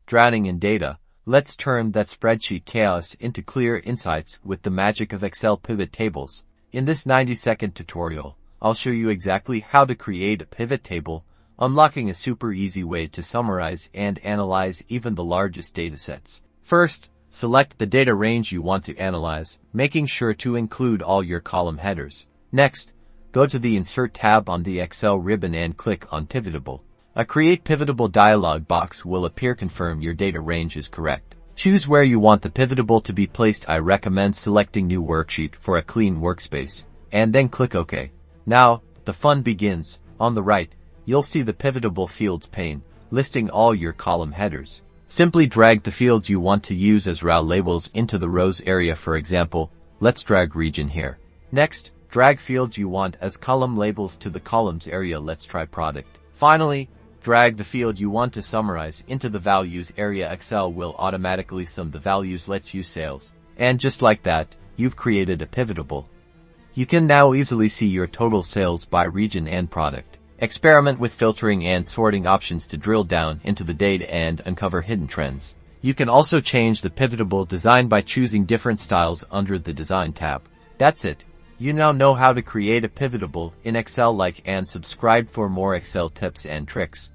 drowning in data, let's turn that spreadsheet chaos into clear insights with the magic of Excel pivot tables. In this 90-second tutorial, I'll show you exactly how to create a pivot table, unlocking a super easy way to summarize and analyze even the largest datasets. First, select the data range you want to analyze, making sure to include all your column headers. Next, go to the Insert tab on the Excel ribbon and click on PivotTable. A Create Pivotable dialog box will appear. Confirm your data range is correct. Choose where you want the pivotable to be placed. I recommend selecting New Worksheet for a clean workspace, and then click OK. Now, the fun begins. On the right, you'll see the Pivotable Fields pane, listing all your column headers. Simply drag the fields you want to use as row labels into the rows area. For example, let's drag region here. Next, drag fields you want as column labels to the columns area. Let's try product. Finally, drag the field you want to summarize into the values area. Excel will automatically sum the values. Let's use sales. And just like that, you've created a pivotable. You can now easily see your total sales by region and product. Experiment with filtering and sorting options to drill down into the data and uncover hidden trends. You can also change the pivotable design by choosing different styles under the Design tab. That's it. You now know how to create a pivotable in Excel. Like and subscribe for more Excel tips and tricks.